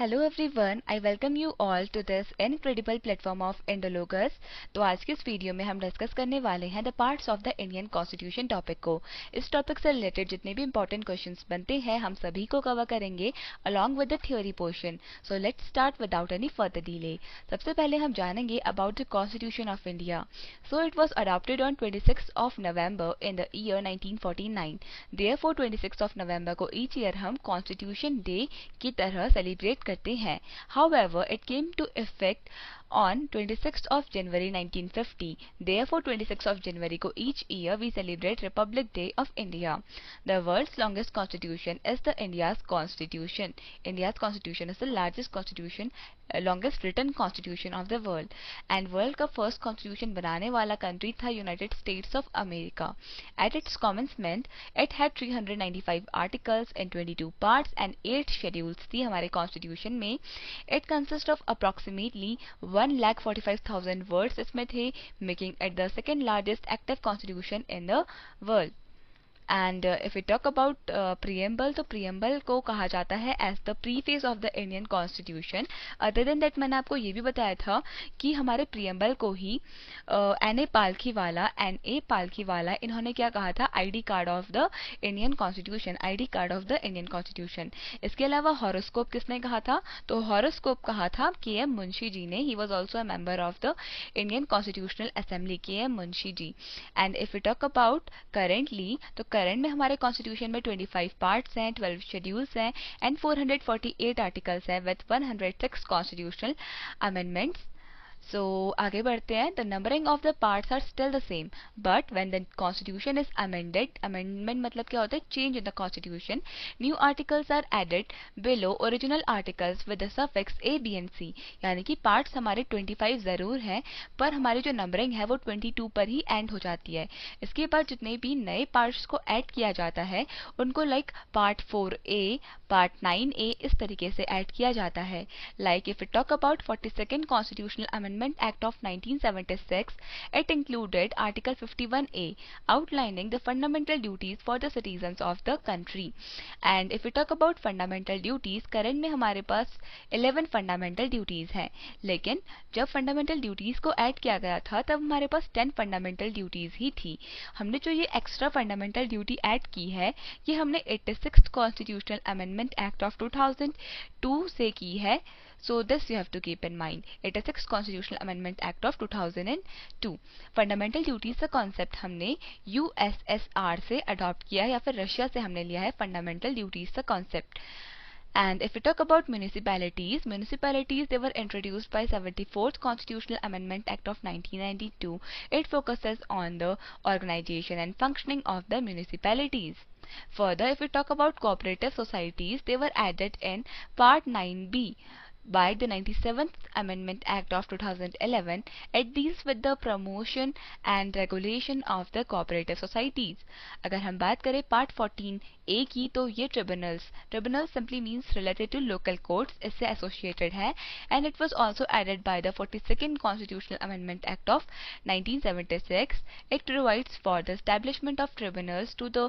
Hello everyone, I welcome you all to this incredible platform of Indologus. तो आज के इस वीडियो में हम डिस्कस करने वाले हैं the parts of the Indian constitution topic को। इस टॉपिक से रिलेटेड जितने भी इंपॉर्टेंट क्वेश्चंस बनते हैं हम सभी को कवर करेंगे along with the theory portion. So let's start without any further delay. सबसे पहले हम जानेंगे about the constitution of India. So it was adopted on 26 of November in the year 1949। Therefore 26 of November को each year हम constitution day की तरह celebrate करते हैं। However, it came to effect on 26th of January 1950. Therefore, 26th of January को each year we celebrate Republic Day of India. The world's longest constitution is the India's constitution. India's constitution is the largest constitution, longest written constitution of the world. And world का first constitution बनाने वाला country था United States of America. At its commencement, it had 395 articles in 22 parts and 8 schedules थी हमारे constitution में. It consists of approximately 1,45,000 words इसमें थे, making it the second largest active constitution in the world. And if you talk about preamble, तो preamble को कहा जाता है as the preface of the Indian constitution. Other than that मैंने आपको ये भी बताया था कि हमारे प्रियम्बल को ही एन ए पालखीवाला इन्होंने क्या कहा था, ID card of the Indian constitution, ID card of the Indian constitution. इसके अलावा हॉरोस्कोप किसने कहा था, तो हॉरोस्कोप कहा था के एम मुंशी जी ने। He was also a member of the Indian constitutional assembly, K M Munshi ji. And if you talk about currently, तो करंट में हमारे कॉन्स्टिट्यूशन में 25 पार्ट्स हैं, 12 शेड्यूल्स हैं एंड 448 आर्टिकल्स हैं विद 106 कॉन्स्टिट्यूशनल अमेंडमेंट्स। सो आगे बढ़ते हैं। The numbering of the parts are still the same, but when the constitution is amended, amendment मतलब क्या होता है, change in the constitution, new articles are added below original articles with the suffix A B and C. यानी कि parts हमारे 25 जरूर हैं, पर हमारी जो नंबरिंग है वो 22 पर ही एंड हो जाती है। इसके बाद जितने भी नए पार्ट्स को ऐड किया जाता है उनको like part 4A, part 9A इस तरीके से ऐड किया जाता है। Like if you talk about 42nd constitutional amendment act of 1976, it included Article 51A, outlining the fundamental duties for the citizens of the country. And if we talk about fundamental duties, current में हमारे पास 11 fundamental duties हैं, लेकिन जब fundamental duties को add किया गया था तब हमारे पास 10 fundamental duties ही थी। हमने जो ये extra fundamental duty ऐड की है ये हमने 86th Constitutional Amendment Act of 2002 से की है। So this you have to keep in mind. 86th Constitutional Amendment Act of 2002. Fundamental duties का कॉन्सेप्ट हमने यूएसएसआर से अडॉप्ट किया है या फिर रशिया से हमने लिया है फंडामेंटल ड्यूटीज का concept. And if we talk about municipalities, they were introduced by 74th Constitutional Amendment Act of 1992. It focuses on the organization and functioning of the municipalities. Further, if we talk about cooperative societies, they were added in Part 9B by the 97th Amendment Act of 2011. It deals with the promotion and regulation of the cooperative societies. अगर हम बात करें part 14A की, तो ये tribunal simply means related to local courts, इससे associated है, and it was also added by the 42nd Constitutional Amendment Act of 1976. It provides for the establishment of tribunals to the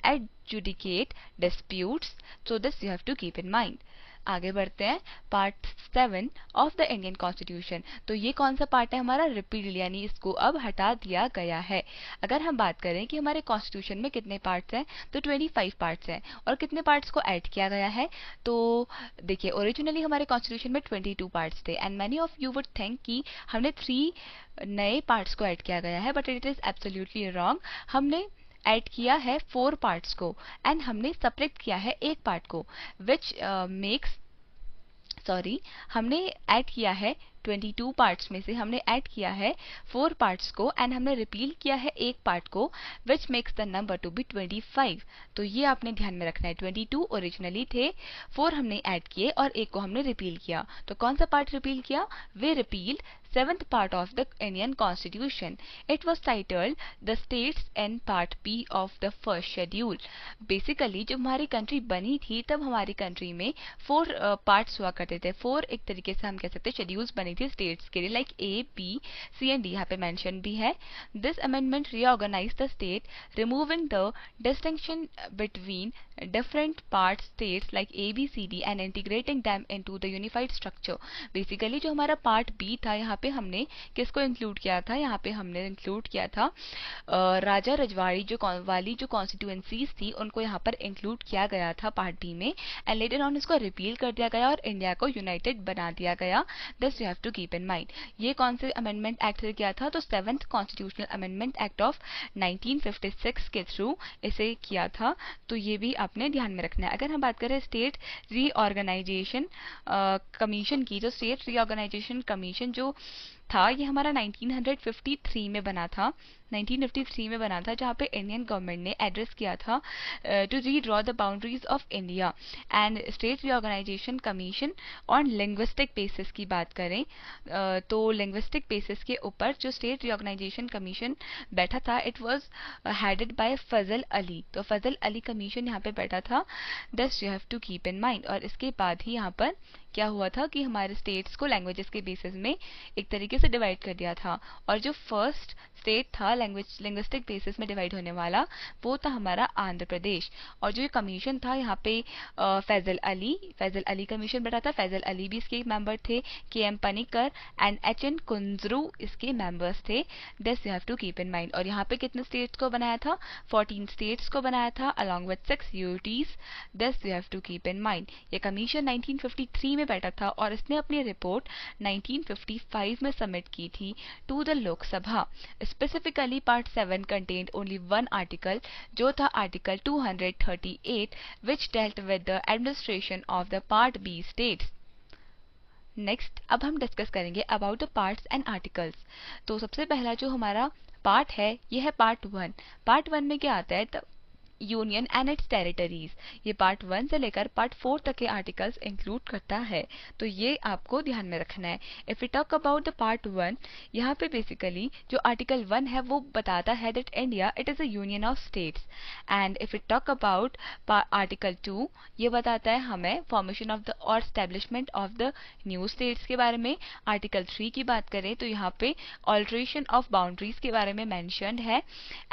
adjudicate disputes. So this you have to keep in mind. आगे बढ़ते हैं। Part 7 of the Indian constitution, तो ये कौन सा part है हमारा, repealed, यानी इसको अब हटा दिया गया है। अगर हम बात करें कि हमारे कॉन्स्टिट्यूशन में कितने पार्ट्स हैं, तो 25 पार्ट्स हैं और कितने पार्ट्स को ऐड किया गया है, तो देखिए ओरिजिनली हमारे कॉन्स्टिट्यूशन में 22 पार्ट्स थे and many of you would think कि हमने 3 नए पार्ट्स को ऐड किया गया है, but it is absolutely wrong. हमने ऐड किया है 4 पार्ट्स को एंड हमने सब्ट्रैक्ट किया है एक पार्ट को, विच हमने ऐड किया है 22 पार्ट्स में से हमने ऐड किया है 4 पार्ट्स को एंड हमने रिपील किया है एक पार्ट को, which makes the number to be 25। तो ये आपने ध्यान में रखना है, 22 ओरिजिनली थे, 4 हमने ऐड किए और एक को हमने रिपील किया। तो कौन सा पार्ट रिपील किया, वे repeal seventh part of the Indian Constitution. It was titled The States in Part B of the First Schedule. Basically जब हमारी कंट्री बनी थी तब हमारी कंट्री में 4 पार्ट्स हुआ करते थे, 4 एक तरीके से हम कह सकते हैं शेड्यूल्स बनी थी स्टेट्स के लिए, like A B C and D यहाँ पे मेंशन भी है. This amendment reorganize the state, removing the distinction between different part states like A, B, C, D and integrating them into the unified structure. Basically जो हमारा part B था यहाँ पे हमने किसको इंक्लूड किया था, यहाँ पे हमने इंक्लूड किया था राजा रजवाड़ी वाली जो कॉन्स्टिट्यूएंसीज थी उनको यहाँ पर इंक्लूड किया गया था पार्ट बी में, एंड लेटर ऑन इसको रिपील कर दिया गया और इंडिया को यूनाइटेड बना दिया गया. This you have to keep in mind. ये कौन से अमेंडमेंट एक्ट से किया था, तो 7th constitutional amendment act of 1956 के थ्रू इसे किया था. तो ये भी आपने ध्यान में रखना है. अगर हम बात करें स्टेट रीऑर्गेनाइजेशन कमीशन की, तो स्टेट रीऑर्गेनाइजेशन कमीशन जो था ये हमारा 1953 में बना था, 1953 में बना था, जहाँ पे इंडियन गवर्नमेंट ने एड्रेस किया था to redraw the boundaries of India. And state reorganization commission on linguistic basis की बात करें तो लिंग्विस्टिक बेसिस के ऊपर जो स्टेट रीऑर्गेनाइजेशन कमीशन बैठा था it was headed by Fazal Ali. तो फजल अली कमीशन यहाँ पे बैठा था. This you have to keep in mind. और इसके बाद ही यहाँ पर क्या हुआ था कि हमारे स्टेट्स को लैंग्वेजेस के बेसिस में एक तरीके से डिवाइड कर दिया था, और जो फर्स्ट स्टेट था लिंग्विस्टिक बेसिस में डिवाइड होने वाला वो था हमारा आंध्र प्रदेश. और जो ये कमीशन था यहाँ पे फैजल अली कमीशन बैठा था. फैजल अली भी इसके मेंबर थे, K M. Panikkar and H N. Kunzru इसके मेंबर्स थे. This you have to keep in mind. और यहाँ पे कितने स्टेट्स को बनाया था, 14 स्टेट्स को बनाया था along with 6 UTs. This you have to keep in mind. ये कमीशन 1953 में बैठा था और इसने अपनी रिपोर्ट 1955 में सबमिट की थी to the Lok Sabha. Specifically part 7 contained only one article जो था article 238 which dealt with the administration of the part B states. Next अब हम डिस्कस करेंगे about the parts and articles. तो सबसे पहला जो हमारा पार्ट है ये है पार्ट 1. पार्ट 1 में क्या आता है, यूनियन एंड इट्स टेरिटरीज. ये पार्ट 1 से लेकर पार्ट 4 तक के आर्टिकल्स इंक्लूड करता है, तो ये आपको ध्यान में रखना है. If you talk about the part 1, यहाँ पे बेसिकली जो आर्टिकल 1 है वो बताता है that India it is a union of states. And if you talk about article 2, ये बताता है हमें फॉर्मेशन ऑफ द और establishment of the new states के बारे में. आर्टिकल 3 की बात करें तो यहाँ पे ऑल्ट्रेशन ऑफ बाउंड्रीज के बारे में मैंशनड है.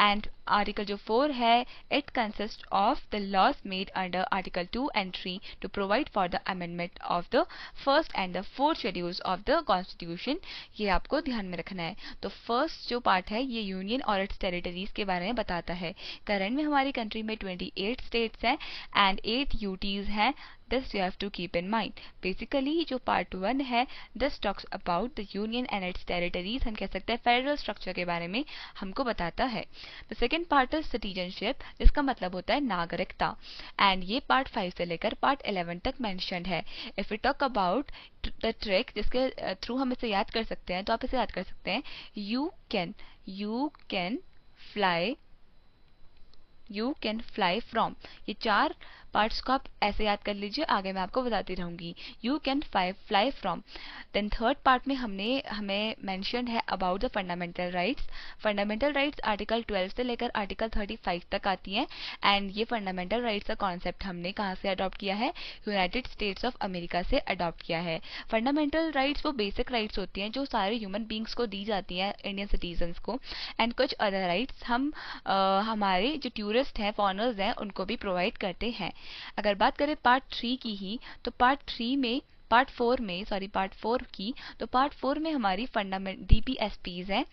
एंड आर्टिकल जो 4 है it consist of the laws made under Article 2 and 3 to provide for the amendment of the first and the fourth schedules of the Constitution. ये आपको ध्यान में रखना है. तो फर्स्ट जो पार्ट है ये यूनियन और इट्स टेरिटरीज के बारे में बताता है. करंट में हमारी कंट्री में 28 स्टेट्स हैं एंड 8 यूटीज हैं. This you have to keep in mind. Basically जो पार्ट 1 है this talks about the union and its territories. हम कह सकते हैं फेडरल स्ट्रक्चर के बारे में हमको बताता है. The second part is citizenship, जिसका मतलब होता है नागरिकता. एंड ये पार्ट 5 से लेकर पार्ट 11 तक मेंशन्ड है. If you talk about the trick जिसके थ्रू हम इसे याद कर सकते हैं, तो आप इसे याद कर सकते हैं यू कैन फ्लाई फ्रॉम. ये 4 पार्ट्स को आप ऐसे याद कर लीजिए, आगे मैं आपको बताती रहूंगी. You can fly from. Then third part में हमें मेंशन है about the fundamental rights. Fundamental rights article 12 से लेकर आर्टिकल 35 तक आती हैं. एंड ये फंडामेंटल राइट्स का कॉन्सेप्ट हमने कहाँ से अडॉप्ट किया है, यूनाइटेड स्टेट्स ऑफ अमेरिका से अडॉप्ट किया है. फंडामेंटल राइट्स वो बेसिक राइट्स होती हैं जो सारे ह्यूमन बींग्स को दी जाती हैं, इंडियन सिटीजन्स को. एंड कुछ अदर राइट्स हम हमारे जो टूरिस्ट हैं, फॉरनर्स हैं, उनको भी प्रोवाइड करते हैं. अगर बात करें पार्ट 3 की ही, तो पार्ट 4 की, तो पार्ट 4 में हमारी फंडामेंट डीपीएसपीज हैं.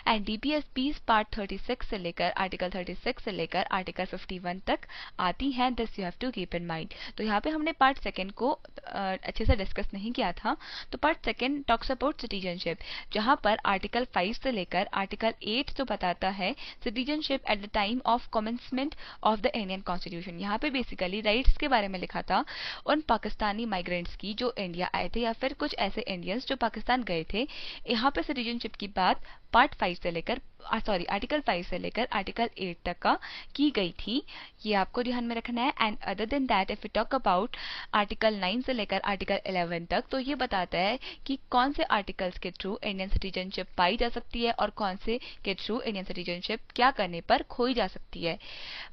एंड डीपीएसपीज पार्ट 36 से लेकर आर्टिकल 36 से लेकर आर्टिकल 51 तक आती हैं. This you have to keep in mind. तो यहाँ पे हमने पार्ट 2 को अच्छे से डिस्कस नहीं किया था. तो पार्ट 2 टॉक्स अबाउट सिटीजनशिप, जहाँ पर आर्टिकल 5 से लेकर आर्टिकल 8 जो बताता है citizenship at the time of commencement of the Indian constitution. यहाँ पे बेसिकली राइट्स के बारे में लिखा था उन पाकिस्तानी माइग्रेंट्स की जो इंडिया आए थे या फिर कुछ ऐसे इंडियंस जो पाकिस्तान गए थे, यहाँ पे सिटीजनशिप की बात पार्ट 5 से लेकर आर्टिकल 5 से लेकर आर्टिकल 8 तक का की गई थी, ये आपको ध्यान में रखना है। And other than that if you talk about article 9 से लेकर आर्टिकल 11 तक, तो ये बताता है कि कौन से आर्टिकल्स के थ्रू इंडियन सिटीजनशिप पाई जा सकती है और कौन से के थ्रू इंडियन सिटीजनशिप क्या करने पर खोई जा सकती है।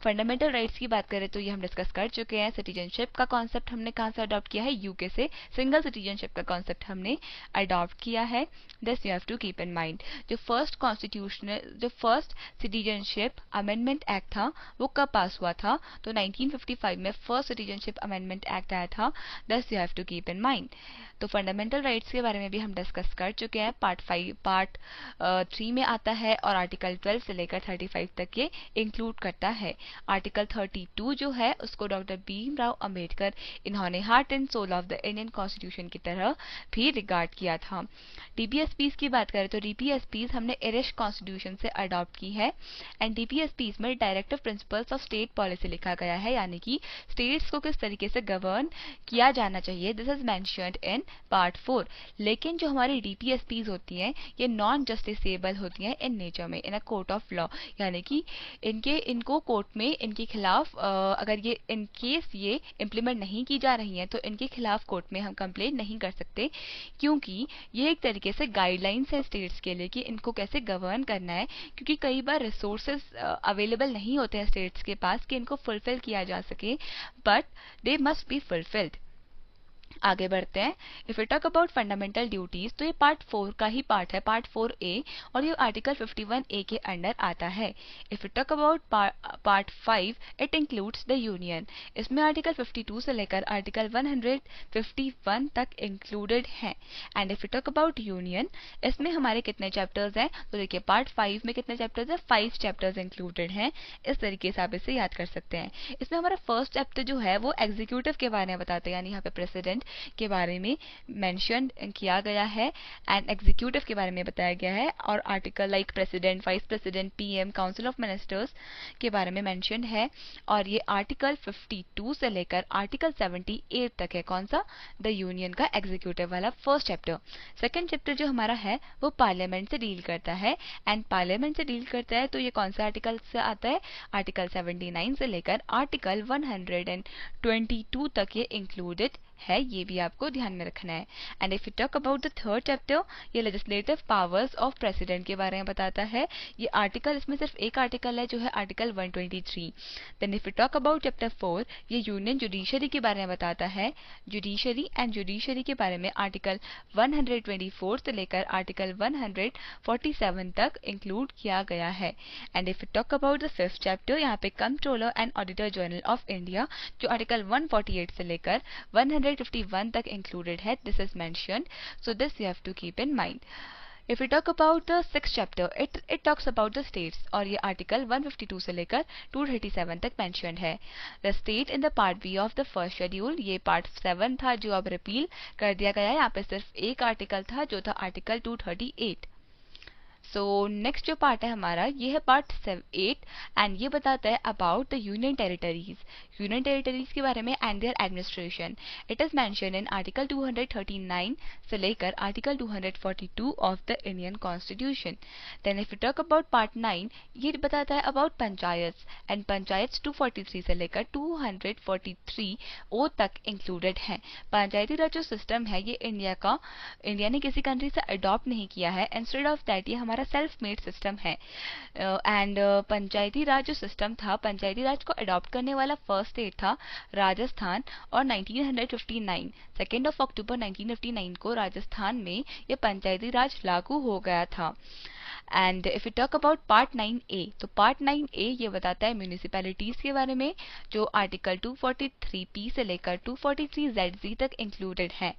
फंडामेंटल राइट्स की बात करें तो ये हम डिस्कस कर चुके हैं। सिटीजनशिप का कॉन्सेप्ट हमने कहाँ से अडॉप्ट किया है, यूके से। सिंगल सिटीजनशिप का कॉन्सेप्ट हमने अडॉप्ट किया है। This you have to keep in mind. जो फर्स्ट सिटीजनशिप अमेंडमेंट एक्ट था वो कब पास हुआ था, तो 1955 में फर्स्ट सिटीजनशिप अमेंडमेंट एक्ट आया था। This you have to keep in mind. तो फंडामेंटल राइट्स के बारे में भी हम डिस्कस कर चुके हैं। पार्ट 3 में आता है और आर्टिकल 12 से लेकर 35 तक ये इंक्लूड करता है। आर्टिकल 32 जो है उसको डॉक्टर भीमराव अंबेडकर इन्होंने heart and soul of the Indian constitution की तरह भी रिगार्ड किया था। डीपीएसपीज की बात करें तो डीपीएसपीज हमने इरिश कॉन्स्टिट्यूशन से अडॉप्ट की है। एंड डीपीएसपीज में directive principles of state policy लिखा गया है, यानी कि स्टेट्स को किस तरीके से गवर्न किया जाना चाहिए। This is mentioned in part 4। लेकिन जो हमारी डीपीएसपीज होती हैं ये नॉन जस्टिसेबल होती हैं इन नेचर में, इन अ कोर्ट ऑफ लॉ, यानी कि इनको कोर्ट में इनके खिलाफ अगर ये इन केस ये इम्प्लीमेंट नहीं की जा रही हैं तो इनके खिलाफ कोर्ट में हम कंप्लेंट नहीं कर सकते, क्योंकि ये एक तरीके से गाइडलाइंस है स्टेट्स के लिए कि इनको कैसे गवर्न करना है। क्योंकि कई बार रिसोर्सेज अवेलेबल नहीं होते हैं स्टेट्स के पास कि इनको फुलफिल किया जा सके, but they must be fulfilled. आगे बढ़ते हैं। If you talk about fundamental duties तो ये पार्ट 4 का ही पार्ट है, पार्ट 4A, और ये आर्टिकल 51A के अंडर आता है। If you talk about part 5 it includes the union. इसमें आर्टिकल 52 से लेकर आर्टिकल 151 तक इंक्लूडेड है। And if you talk about union, इसमें हमारे कितने चैप्टर्स हैं, तो देखिए पार्ट 5 में कितने चैप्टर्स हैं, 5 चैप्टर्स इंक्लूडेड हैं। इस तरीके से आप इसे याद कर सकते हैं। इसमें हमारा फर्स्ट चैप्टर जो है वो एग्जीक्यूटिव के बारे में बताते हैं, यानी यहाँ पे प्रेसिडेंट के बारे में मेंशन किया गया है एंड एग्जीक्यूटिव के बारे में बताया गया है। और article like president, vice president, PM, council of ministers के बारे में मेंशन है। और ये आर्टिकल 52 से लेकर आर्टिकल 78 तक है। कौन सा, द यूनियन का एग्जीक्यूटिव वाला फर्स्ट चैप्टर। सेकेंड चैप्टर जो हमारा है वो पार्लियामेंट से डील करता है। एंड पार्लियामेंट से डील करता है तो ये कौन सा आर्टिकल से आता है, आर्टिकल 79 से लेकर आर्टिकल 122 तक ये इंक्लूडेड है, ये भी आपको ध्यान में रखना है। And if you talk about the third chapter, ये लेजिस्लेटिव पावर्स ऑफ प्रेसिडेंट के बारे में बताता है। ये आर्टिकल, इसमें सिर्फ एक आर्टिकल है जो है article 123। Then if you talk about chapter 4, ये यूनियन जुडिशरी के बारे में बताता है। जुडिशरी एंड जुडिशरी के बारे में आर्टिकल 124 से लेकर आर्टिकल 147 तक इंक्लूड किया गया है। And if you talk about the fifth chapter, यहाँ पे controller and auditor general of India, जो आर्टिकल 148 से लेकर 151 तक included है, this is mentioned, so this you have to keep in mind. If we talk about the sixth chapter, it talks about the states, और ये article 152 से लेकर 237 तक mentioned है। The state in the part B of the first schedule, ये part 7 था जो अब रिपील कर दिया गया है। यहाँ पे सिर्फ एक आर्टिकल था जो था आर्टिकल 238। सो नेक्स्ट जो पार्ट है हमारा ये है पार्ट 8 एंड ये बताता है अबाउट द यूनियन टेरिटरीज के बारे में and their administration. It is mention in article 239 से लेकर article 242 of the Indian constitution. Then if you talk about part 9, ये बताता है अबाउट पंचायत एंड पंचायत 243 से लेकर 243 ओ तक इंक्लूडेड है। पंचायती राज जो सिस्टम है ये इंडिया ने किसी कंट्री से अडॉप्ट नहीं किया है, इंस्टेड ऑफ दैट ये हमारा सेल्फ मेड सिस्टम है। एंड पंचायती राज जो सिस्टम था, पंचायती राज को अडॉप्ट करने वाला फर्स्ट स्टेट था राजस्थान। और 1959 2 अक्टूबर 1959 को राजस्थान में ये पंचायती राज लागू हो गया था। And if you talk about part 9A, तो पार्ट 9A ये बताता है म्यूनिसिपैलिटीज के बारे में, जो आर्टिकल 243P से लेकर 243ZZ तक इंक्लूडेड है।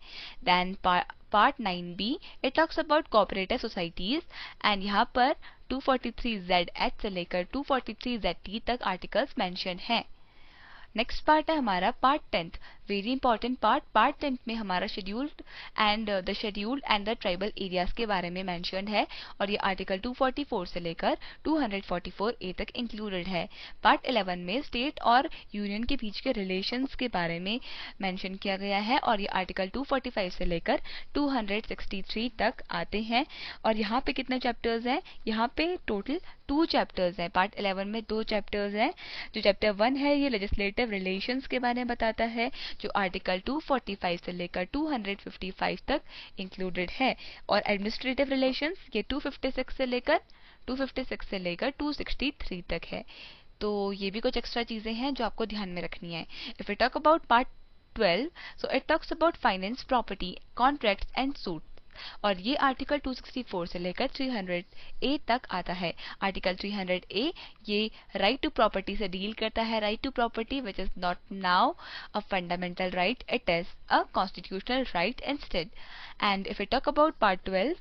Then part 9B it talks about cooperative societies and यहाँ पर 243ZH से लेकर 243ZT तक आर्टिकल्स मेंशन है। नेक्स्ट पार्ट है हमारा part 10th, very important part. Part 10th में हमारा scheduled and the tribal areas के बारे में मेंशन है और ये आर्टिकल 244 से लेकर 244 ए तक इंक्लूडेड है। पार्ट 11 में स्टेट और यूनियन के बीच के रिलेशंस के बारे में मेंशन किया गया है और ये आर्टिकल 245 से लेकर 263 तक आते हैं। और यहाँ पे कितने चैप्टर्स हैं? यहाँ पे टोटल 2 चैप्टर्स हैं। पार्ट 11 में 2 चैप्टर्स हैं। जो चैप्टर 1 है ये लेजिस्लेटिव रिलेशंस के बारे में बताता है, जो आर्टिकल 245 से लेकर 255 तक इंक्लूडेड है। और एडमिनिस्ट्रेटिव रिलेशंस ये 256 से लेकर 263 तक है। तो ये भी कुछ एक्स्ट्रा चीजें हैं जो आपको ध्यान में रखनी है। If you talk about part 12, so it talks about finance, property, contracts and suit। और ये आर्टिकल 264 से लेकर 300 ए तक आता है। आर्टिकल 300 ए ये राइट टू प्रॉपर्टी से डील करता है। Right to property which is not now a fundamental right, it is a constitutional right instead. And if you talk about part 12,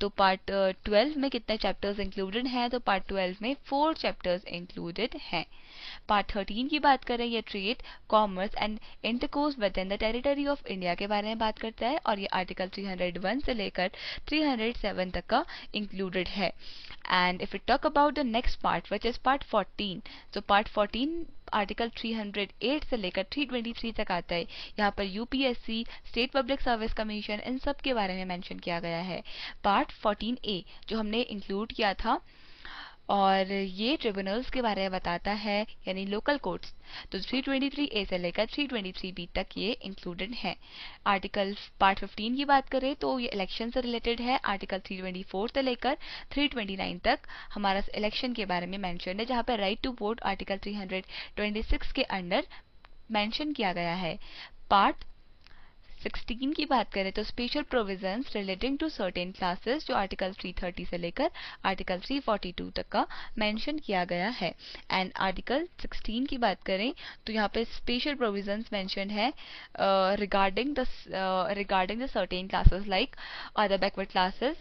तो पार्ट 12 में कितने चैप्टर्स इंक्लूडेड हैं? तो part 12 में 4 चैप्टर्स इंक्लूडेड हैं। पार्ट 13 की बात करें, ये trade, commerce and intercourse with in the territory of India के बारे में बात करता है और ये आर्टिकल 301 से लेकर 307 तक का इंक्लूडेड है। And if you talk about the next part which is part 14, तो पार्ट 14 आर्टिकल 308 से लेकर 323 तक आता है। यहाँ पर UPSC, state public service commission, इन सब के बारे में मेंशन किया गया है। पार्ट 14A जो हमने इंक्लूड किया था और ये ट्रिब्यूनल्स के बारे में बताता है, यानी लोकल कोर्ट्स। तो 323A से लेकर 323B तक ये इंक्लूडेड है। आर्टिकल पार्ट 15 की बात करें तो ये इलेक्शन से रिलेटेड है। आर्टिकल 324 से लेकर 329 तक हमारा इलेक्शन के बारे में मेंशन है, जहाँ पर राइट टू वोट आर्टिकल 326 के अंडर मेंशन किया गया है। पार्ट 16 की बात करें तो special provisions relating to certain classes, जो आर्टिकल 330 से लेकर आर्टिकल 342 तक का मेंशन किया गया है। एंड आर्टिकल 16 की बात करें तो यहाँ पे स्पेशल प्रोविजंस मेंशन है regarding the certain classes like other backward classes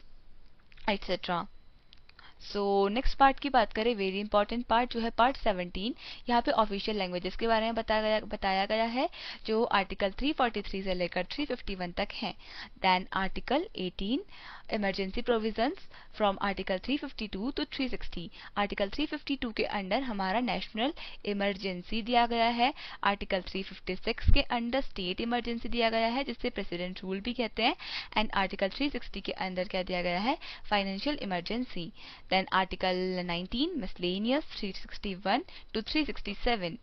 etcetera. So next part की बात करें, वेरी इंपॉर्टेंट पार्ट जो है पार्ट 17, यहाँ पे ऑफिशियल लैंग्वेजेस के बारे में बताया गया है, जो आर्टिकल 343 से लेकर 351 तक है। Then article 18, emergency provisions from article 352 to 360। Article 352 के अंडर हमारा नेशनल इमरजेंसी दिया गया है। आर्टिकल 356 के अंडर स्टेट इमरजेंसी दिया गया है, जिससे प्रेसिडेंट रूल भी कहते हैं। एंड आर्टिकल 360 के अंदर क्या दिया गया है? Financial emergency. Then Article 19 miscellaneous 361 to 367.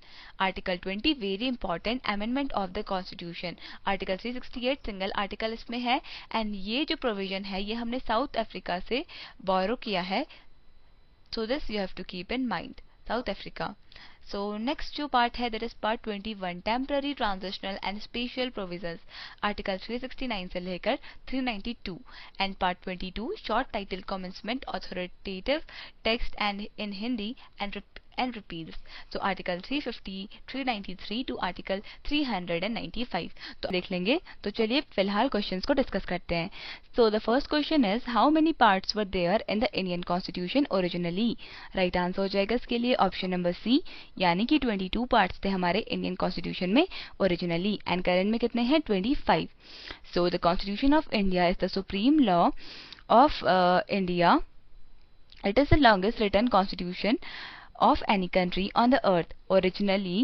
Article 20 very important amendment of the Constitution. Article 368 single article इसमें है एंड ये जो प्रोविजन है ये हमने साउथ अफ्रीका से बोरो किया है। So this you have to keep in mind. South Africa. So next जो पार्ट है that is part 21, temporary, transitional and special provisions, article 369 से लेकर 392। and part 22, short title commencement, authoritative text and in Hindi and repeals, so article 350, 393 to article 395। तो देख लेंगे। तो चलिए फिलहाल क्वेश्चंस को डिस्कस करते हैं। So the first question is how many parts were there in the Indian Constitution originally? Right answer हो जाएगा इसके लिए ऑप्शन नंबर सी, यानी कि 22 पार्ट्स थे हमारे इंडियन कॉन्स्टिट्यूशन में ओरिजिनली एंड करंट में कितने हैं? 25। So the constitution of India is the supreme law of India. It is the longest written constitution of any country on the earth. Originally,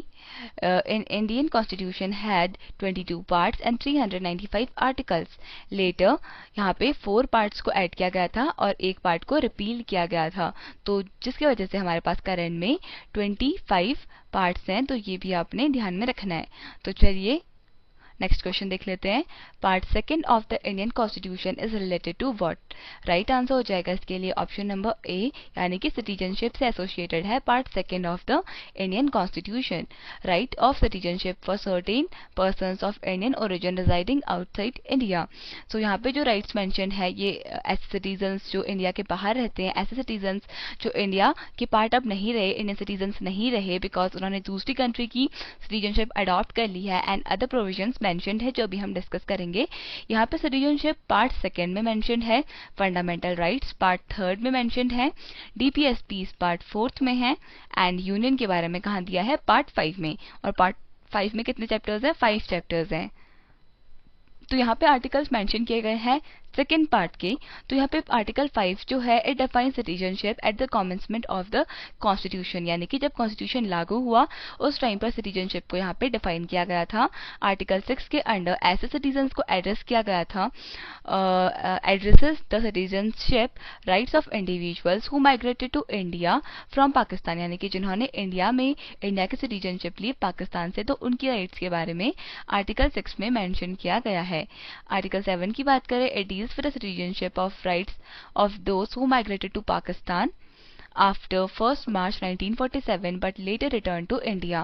in Indian constitution had 22 parts and 395 articles. Later, यहाँ पे 4 parts को add किया गया था और एक part को repeal किया गया था, तो जिसकी वजह से हमारे पास करंट में 25 पार्ट्स हैं। तो ये भी आपने ध्यान में रखना है। तो चलिए नेक्स्ट क्वेश्चन देख लेते हैं। Part second of the Indian constitution is related to what? Right answer हो जाएगा इसके लिए ऑप्शन नंबर ए, यानी कि सिटीजनशिप से एसोसिएटेड है part second of the Indian constitution. Right of citizenship for certain persons of Indian origin residing outside India. So यहाँ पे जो राइट्स मेंशन है ये ऐसे सिटीजन्स जो इंडिया के बाहर रहते हैं, ऐसे सिटीजन्स जो इंडिया के पार्ट अब नहीं रहे, इंडियन सिटीजन्स नहीं रहे बिकॉज उन्होंने दूसरी कंट्री की सिटीजनशिप अडॉप्ट कर ली है, एंड अदर प्रोविजंस मेंशन्ड है जो अभी हम डिस्कस करेंगे। यहाँ पे सिटीजनशिप पार्ट सेकेंड में मेंशन्ड है, फंडामेंटल राइट्स पार्ट थर्ड में मेंशन्ड है, डीपीएसपीज पार्ट फोर्थ में है, एंड यूनियन के बारे में कहाँ दिया है, पार्ट 5 में। और पार्ट 5 में कितने चैप्टर्स हैं, 5 चैप्टर्स हैं। तो यहाँ पे आर्टिकल्स मेंशन किए गए हैं सेकेंड पार्ट के। तो यहाँ पे आर्टिकल 5 जो है it define citizenship at the commencement of the constitution, यानी कि जब कॉन्स्टिट्यूशन लागू हुआ उस टाइम पर सिटीजनशिप को यहाँ पे डिफाइन किया गया था। आर्टिकल 6 के अंडर ऐसे सिटीजन्स को एड्रेस किया गया था, addresses the citizenship rights of individuals who migrated to India from Pakistan, यानी कि जिन्होंने इंडिया की सिटीजनशिप ली पाकिस्तान से, तो उनकी राइट्स के बारे में आर्टिकल 6 में मेंशन किया गया है। आर्टिकल 7 की बात करें, it for the citizenship of rights of those who migrated to Pakistan after 1st March 1947 but later returned to India.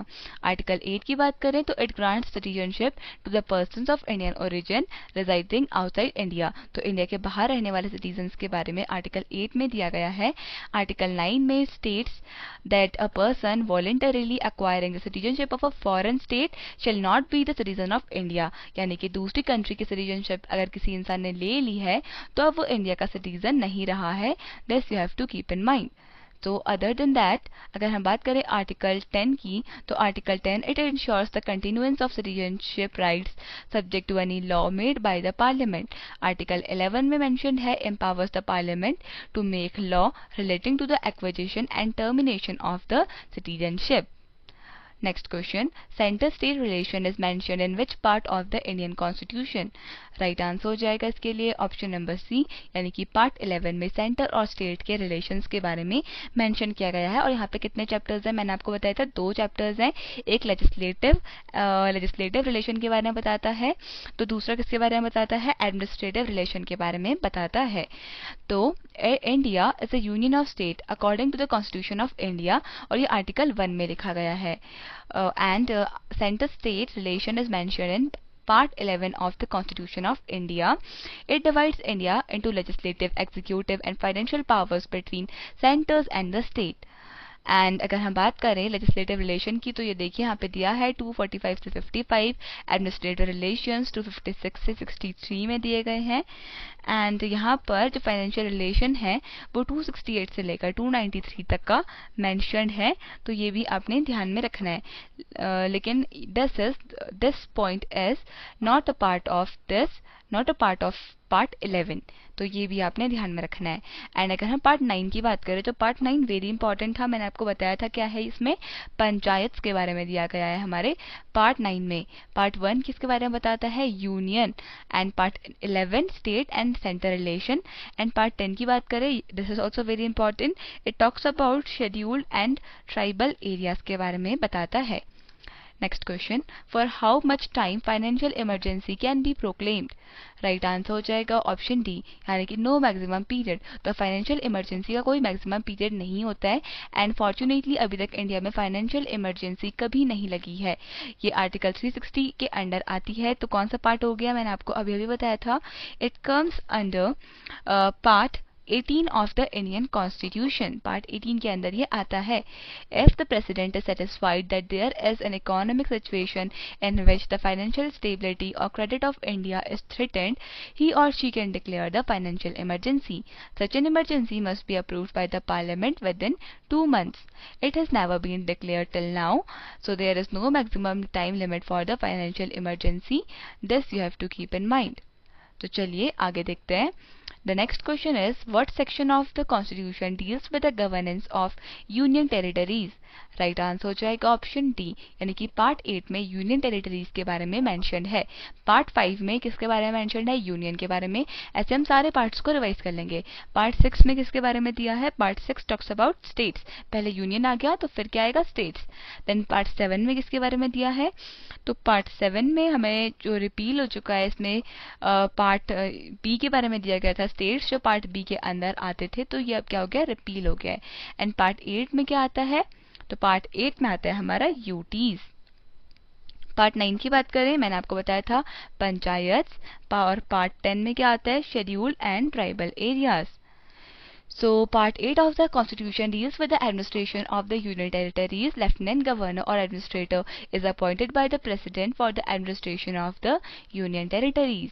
Article 8 की बात करें तो it grants citizenship to the persons of Indian origin residing outside India. तो India के बाहर रहने वाले citizens के बारे में आर्टिकल 8 में दिया गया है। आर्टिकल 9 में states that a person voluntarily acquiring the citizenship of a foreign state shall not be the citizen of India, यानी कि दूसरी कंट्री की सिटीजनशिप अगर किसी इंसान ने ले ली है तो अब वो इंडिया का सिटीजन नहीं रहा है। This you have to keep in mind. तो अदर देन दैट अगर हम बात करें आर्टिकल 10 की, तो article 10 it ensures the continuance of citizenship rights subject to any law made by the parliament. Article 11 में मेंशन है empowers the parliament to make law relating to the acquisition and termination of the citizenship. Next question, center-state relation is mentioned in which part of the Indian Constitution? Right answer हो जाएगा इसके लिए option number C, यानी कि part 11 में centre और state के relations के बारे में मेंशन किया गया है। और यहाँ पे कितने चैप्टर्स हैं, मैंने आपको बताया था 2 चैप्टर्स हैं। एक लेजिस्लेटिव रिलेशन के बारे में बताता है, तो दूसरा किसके बारे में बताता है, एडमिनिस्ट्रेटिव रिलेशन के बारे में बताता है। तो India is a union of state according to the constitution of India, और ये आर्टिकल 1 में लिखा गया है। And center state relation is mentioned in Part 11 of the Constitution of India. It divides India into legislative, executive and financial powers between centers and the state. And अगर हम बात करें लेजिस्लेटिव रिलेशन की, तो ये देखिए यहाँ पे दिया है 245 से 55, एडमिनिस्ट्रेटिव रिलेशंस 256 से 63 में दिए गए हैं। एंड यहाँ पर जो फाइनेंशियल रिलेशन है वो 268 से लेकर 293 तक का मेंशन्ड है, तो ये भी आपने ध्यान में रखना है। लेकिन this point is not a part of part 11, तो ये भी आपने ध्यान में रखना है। एंड अगर हम पार्ट 9 की बात करें तो पार्ट 9 वेरी इंपॉर्टेंट था, मैंने आपको बताया था क्या है इसमें, पंचायत के बारे में दिया गया है हमारे पार्ट 9 में। पार्ट 1 किसके बारे में बताता है, union, and part 11 state and centre relation. And part 10 की बात करें, this is also very important, it talks about scheduled and tribal areas के बारे में बताता है। Next question, for how much time financial emergency can be proclaimed? Right answer हो जाएगा ऑप्शन डी, यानी कि नो मैक्सिमम पीरियड। तो फाइनेंशियल इमरजेंसी का कोई मैक्सिमम पीरियड नहीं होता है, एंड फॉर्चुनेटली अभी तक इंडिया में फाइनेंशियल इमरजेंसी कभी नहीं लगी है। ये आर्टिकल 360 के अंडर आती है। तो कौन सा पार्ट हो गया, मैंने आपको अभी बताया था, it comes under part 18 of the Indian constitution. Part 18 के अंदर ये आता है। If the president is satisfied that there is an economic situation in which the financial stability or credit of India is threatened, he or she can declare the financial emergency. Such an emergency must be approved by the parliament within 2 months. It has never been declared till now, so there is no maximum time limit for the financial emergency. This you have to keep in mind. तो चलिए आगे देखते हैं। The next question is, what section of the Constitution deals with the governance of Union Territories? Right answer हो जाएगा option D, यानी कि part 8 में यूनियन टेरिटरीज के बारे में मेंशन है। पार्ट 5 में किसके बारे में मेंशन है, यूनियन के बारे में। ऐसे हम सारे पार्ट्स को रिवाइज कर लेंगे। पार्ट 6 में किसके बारे में दिया है, पार्ट 6 टॉक्स अबाउट स्टेट्स, पहले यूनियन आ गया तो फिर क्या आएगा, स्टेट्स। देन पार्ट 7 में किसके बारे में दिया है, तो पार्ट 7 में हमें जो रिपील हो चुका है इसमें पार्ट बी के बारे में दिया गया था, स्टेट्स जो पार्ट बी के अंदर आते थे, तो ये अब क्या हो गया, रिपील हो गया है। एंड पार्ट 8 में क्या आता है, तो पार्ट 8 में आता है हमारा यूटीज। पार्ट 9 की बात करें, मैंने आपको बताया था पंचायत, और पार्ट 10 में क्या आता है, schedule and tribal areas. So, Part 8 of the Constitution deals with the administration of the Union Territories. Lieutenant Governor or Administrator is appointed by the President for the administration of the Union Territories.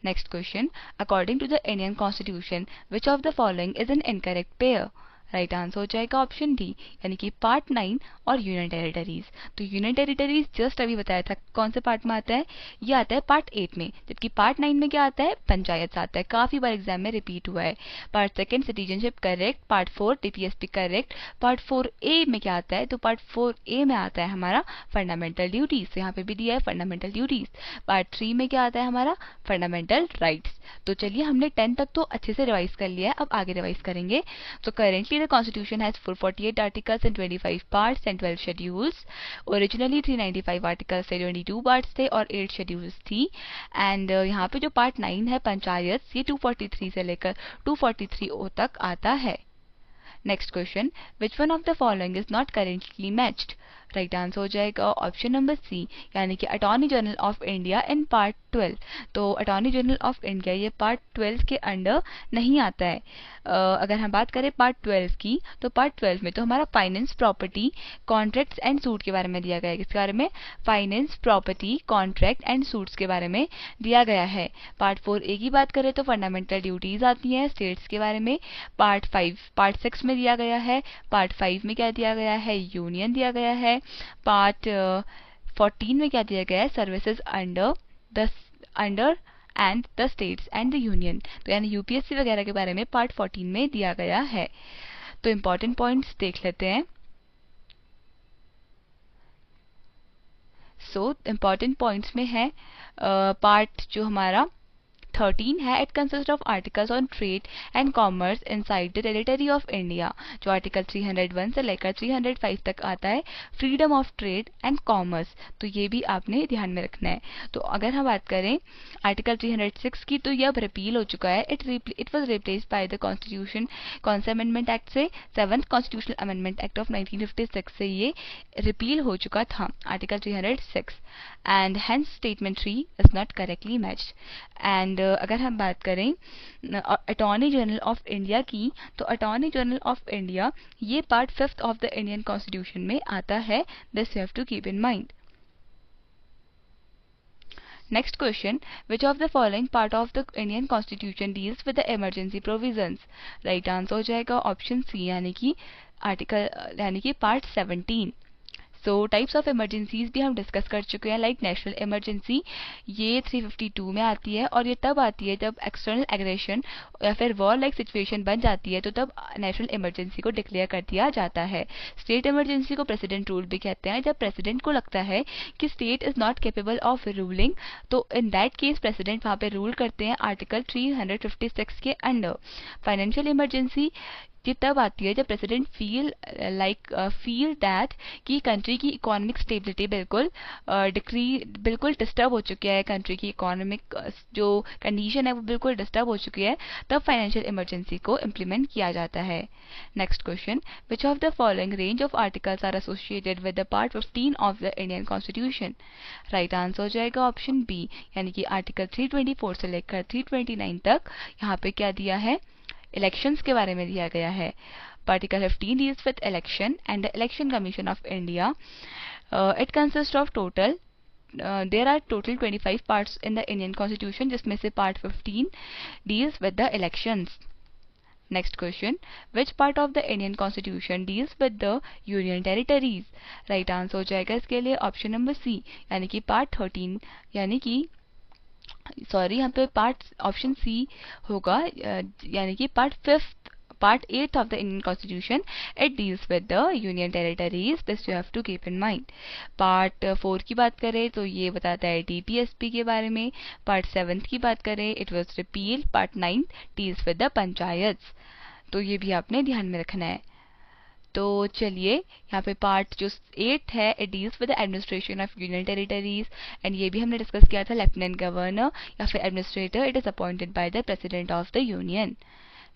Next question. According to the Indian Constitution, which of the following is an incorrect pair? Right answer हो जाएगा option D, यानी कि part 9 और union territories. तो union territories just अभी बताया था कौन से पार्ट में आता है, ये आता है पार्ट 8 में, जबकि पार्ट 9 में क्या आता है, पंचायत आता है। काफी बार एग्जाम में रिपीट हुआ है। Part second citizenship correct, part 4 DPSP correct, part 4A में क्या आता है, तो पार्ट 4A में आता है हमारा फंडामेंटल ड्यूटीज, यहाँ पे भी दिया है फंडामेंटल ड्यूटीज। पार्ट 3 में क्या आता है हमारा फंडामेंटल राइट्स। तो चलिए हमने 10 तक तो अच्छे से रिवाइज कर लिया है, अब आगे रिवाइज करेंगे। तो currently the Constitution has 448 articles and 25 parts and 12 schedules. Originally 395 articles से 22 parts थे और 8 schedules थी। एंड यहाँ पे जो पार्ट 9 है पंचायत, ये 243 से लेकर 243O तक आता है। Next question, which one of the following is not currently matched? Right answer हो जाएगा ऑप्शन नंबर सी, यानी कि attorney general of India in part 12। तो अटॉर्नी जनरल ऑफ इंडिया ये पार्ट 12 के अंडर नहीं आता है। अगर हम बात करें पार्ट 12 की, तो पार्ट 12 में तो हमारा finance, property, contracts and suit के बारे में दिया गया है। किसके बारे में? Finance, property, contract and suits के बारे में दिया गया है। पार्ट 4A की बात करें तो फंडामेंटल ड्यूटीज आती हैं, स्टेट्स के बारे में। पार्ट 6 में दिया गया है। पार्ट 5 में क्या दिया गया है, यूनियन दिया गया है। पार्ट 14 में क्या दिया गया है, services under and the states and the union. तो यानी यूपीएससी वगैरह के बारे में पार्ट 14 में दिया गया है। तो इंपॉर्टेंट पॉइंट्स देख लेते हैं। सो इंपॉर्टेंट पॉइंट्स में है पार्ट जो हमारा 13 है, it consist of articles on trade and commerce inside the territory of India. जो आर्टिकल 301 से लेकर 305 तक आता है, freedom of trade and commerce. तो ये भी आपने ध्यान में रखना है। तो अगर हम बात करें आर्टिकल 306 की, तो ये अब रिपील हो चुका है। It was replaced by the constitution कौन से अमेंडमेंट एक्ट से, 7th constitutional amendment act of 1956 से ये रिपील हो चुका था, article 306। And hence statement 3 is not correctly matched. And अगर हम बात करें अटॉर्नी जनरल ऑफ इंडिया की, तो अटॉर्नी जनरल ऑफ इंडिया ये part 5th of the Indian constitution में आता है। This you have to keep in mind. Next question, which of the following part of the Indian constitution deals with the emergency provisions? Right answer हो जाएगा option C, यानी कि part 17। So types of emergencies भी हम discuss कर चुके हैं, like national emergency, ये 352 में आती है और ये तब आती है जब एक्सटर्नल एग्रेशन या फिर वॉर लाइक सिचुएशन बन जाती है, तो तब नेशनल इमरजेंसी को डिक्लेयर कर दिया जाता है। स्टेट इमरजेंसी को प्रेसिडेंट रूल भी कहते हैं। जब प्रेसिडेंट को लगता है कि state is not capable of ruling, तो इन दैट केस प्रेसिडेंट वहाँ पे रूल करते हैं आर्टिकल 356 के अंडर। फाइनेंशियल इमरजेंसी ये तब आती है जब प्रेसिडेंट फील दैट कि कंट्री की इकोनॉमिक स्टेबिलिटी बिल्कुल डिस्टर्ब हो चुकी है, कंट्री की इकोनॉमिक जो कंडीशन है वो बिल्कुल डिस्टर्ब हो चुकी है, तब फाइनेंशियल इमरजेंसी को इम्प्लीमेंट किया जाता है। Next question, which of the following range of articles are associated with the part 15 of the Indian constitution? Right answer हो जाएगा ऑप्शन बी, यानी कि आर्टिकल 324 से लेकर 329 तक। यहाँ पे क्या दिया है, इलेक्शंस के बारे में दिया गया है। Article 15 deals with election and the election commission of India. It consist of there are total 25 parts in the Indian constitution, जिसमें से part 15 deals with the elections. Next question, which part of the Indian constitution deals with the union territories? Right answer हो जाएगा इसके लिए option number C, यानी कि part 13, यानी कि यहाँ पे पार्ट ऑप्शन सी होगा, यानी कि part 8 of the Indian constitution, it deals with the union territories. This you have to keep in mind. Part 4 की बात करें तो ये बताता है डीपीएसपी के बारे में। पार्ट 7 की बात करें, it was repeal. Part 9 deals with the panchayat. तो ये भी आपने ध्यान में रखना है। तो चलिए यहाँ पे पार्ट जो 8 है, it deals with the administration of union territories, and ये भी हमने डिस्कस किया था, लेफ्टिनेंट गवर्नर या फिर administrator, it is appointed by the president of the union.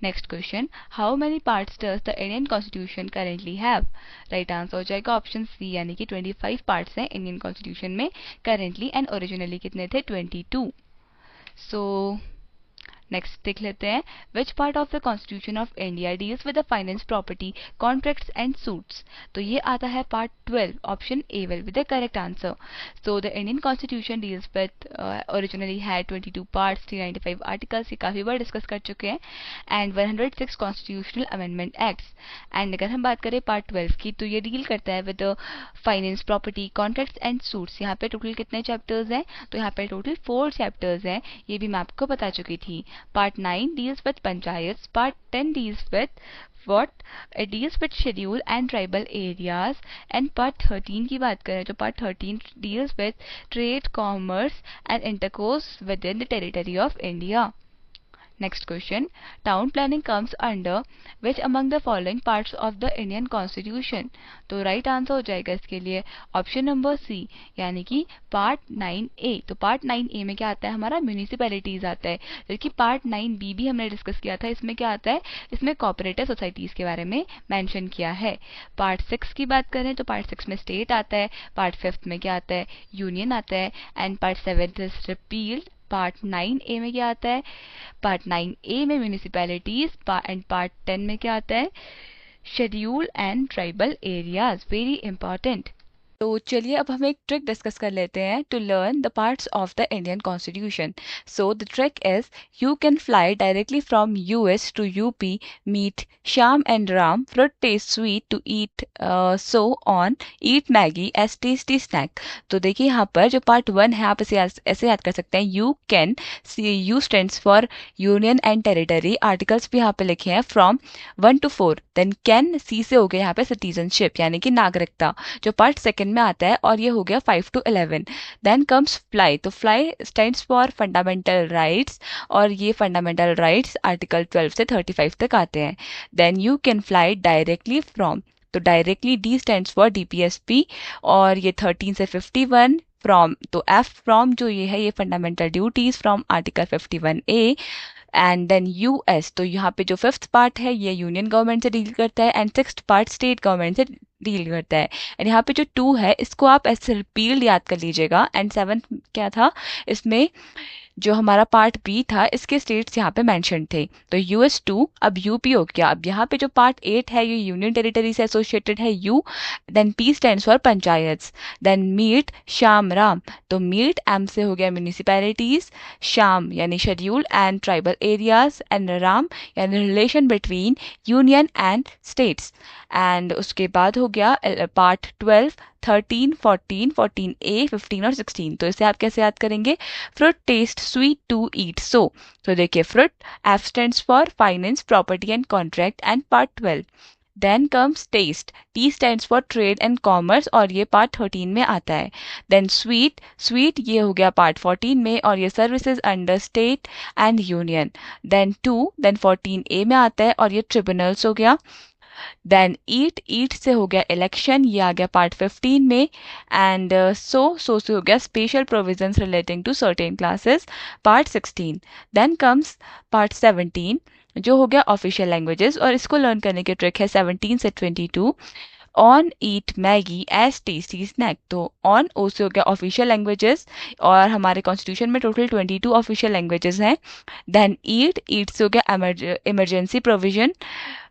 Next question, how many parts does the Indian constitution currently have? Right answer हो जाएगा option C, यानी कि 25 पार्ट्स हैं इंडियन कॉन्स्टिट्यूशन में करेंटली, एंड ओरिजिनली कितने थे, 22। So next देख लेते हैं, विच part of the constitution of India deals with the finance, property, contracts and suits. तो ये आता है part 12, option A will be the correct answer. So the Indian constitution deals with originally had 22 parts, 395 articles, ये काफी बार discuss कर चुके हैं, and 106 constitutional amendment acts. And अगर हम बात करें पार्ट 12 की, तो ये डील करता है with finance, property, contracts and suits. यहाँ पे टोटल कितने चैप्टर्स हैं, तो यहाँ पे टोटल 4 चैप्टर्स हैं, ये भी मैं आपको बता चुकी थी। Part 9 deals with panchayat, part 10 deals with what it deals with schedule and tribal areas, and part 13 की बात करें तो part 13 deals with trade, commerce and intercourse within the territory of India. Next question, town planning comes under which among the following parts of the Indian Constitution? तो right answer हो जाएगा इसके लिए option number C, यानी कि part 9A। तो part 9A में क्या आता है, हमारा म्यूनिसिपैलिटीज आता है, जबकि पार्ट 9B भी हमने डिस्कस किया था, इसमें क्या आता है, इसमें कोऑपरेटिव सोसाइटीज के बारे में मेंशन किया है। पार्ट 6 की बात करें तो पार्ट 6 में स्टेट आता है, पार्ट 5 में क्या आता है, यूनियन आता है, and part 7 is repealed. Part 9A में क्या आता है, पार्ट 9A में म्यूनिसिपैलिटीज, एंड पार्ट 10 में क्या आता है, schedule and tribal areas, very important. तो चलिए अब हम एक ट्रिक डिस्कस कर लेते हैं to learn the parts of the Indian constitution. So the trick is you can fly directly from US to UP, meet Shyam and Ram, fruit taste sweet to eat, so on, eat Maggi as tasty snack. तो देखिए यहाँ पर जो part 1 है आप इसे ऐसे याद कर सकते हैं, you can, you stands for union and territory, articles भी यहाँ पे लिखे हैं फ्रॉम 1 to 4, देन कैन, सी से हो गया यहाँ पे सिटीजनशिप यानी कि नागरिकता जो पार्ट 2 में आता है, और ये हो गया 5 to 11। देन कम्स फ्लाई, तो fly stands for fundamental rights, और ये फंडामेंटल राइट्स आर्टिकल 12 से 35 तक आते हैं। Then you can fly directly from, तो directly D stands for DPSP, और ये 13 से 51 फ्रॉम, तो एफ फ्रॉम जो ये है ये fundamental duties from article 51A, and then US, तो यहाँ पे जो 5th पार्ट है ये यूनियन गवर्नमेंट से डील करता है, and 6th part state government से डील करता है। एंड यहाँ पे जो 2 है इसको आप ऐसे रिपील्ड याद कर लीजिएगा, एंड 7th क्या था, इसमें जो हमारा पार्ट बी था इसके स्टेट्स यहाँ पे मेंशन थे, तो यूएस 2 अब यूपी हो गया। अब यहाँ पे जो पार्ट 8 है ये यूनियन टेरिटरी से एसोसिएटेड है, you, then P stands for panchayats, then meet Shyam Ram, तो मीट एम से हो गया म्यूनिसिपैलिटीज, श्याम यानी schedule and tribal areas, and Ram यानी relation between union and states. And उसके बाद हो गया पार्ट 12, 13, 14, 14A, 15 और 16। तो इसे आप कैसे याद करेंगे, fruit taste sweet to eat, so, तो देखिए fruit, F stands for finance, property and contract, and part 12। Then comes taste, T stands for trade and commerce, और ये पार्ट 13 में आता है। देन स्वीट, स्वीट ये हो गया पार्ट 14 में, और ये services under state and union. Then 2, then 14A में आता है, और ये ट्रिब्यूनल्स हो गया। देन ईट, ईट से हो गया इलेक्शन, ये आ गया पार्ट 15 में, एंड सो से हो गया special provisions relating to certain classes, part 16। Then comes part 17 जो हो गया ऑफिशियल लैंग्वेजेस, और इसको लर्न करने की ट्रिक है 17 से 22, on eat Maggi as tasty snack. तो ऑन, ओ से हो गया ऑफिशियल लैंग्वेजेस, और हमारे कॉन्स्टिट्यूशन में टोटल 22 ऑफिशियल लैंग्वेजेस हैं। देन ईट, ईट से हो गया emergency provision,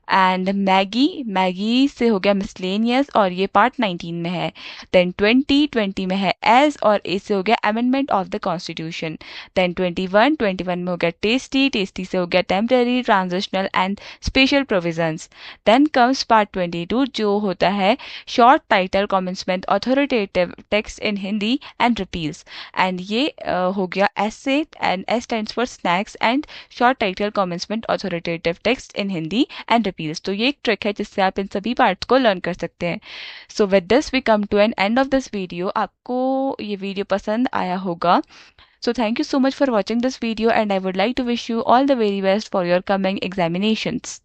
and Maggi, Maggi से हो गया मिसलेनियस, और ये पार्ट 19 में है। देन 20 में है एज, और ए से हो गया amendment of the constitution. Then 21 में हो गया टेस्टी, टेस्टी से हो गया temporary, transitional and special provisions. Then comes part 22 जो होता है short title commencement authoritative text in Hindi and repeals, and ये हो गया essay, and S stands for snacks, and short title commencement authoritative text in Hindi and repeals. तो ये एक trick है जिससे आप इन सभी पार्ट्स को लर्न कर सकते हैं। So with this we come to an end of this video. आपको ये वीडियो पसंद आया होगा, so thank you so much for watching this video, and I would like to wish you all the very best for your coming examinations.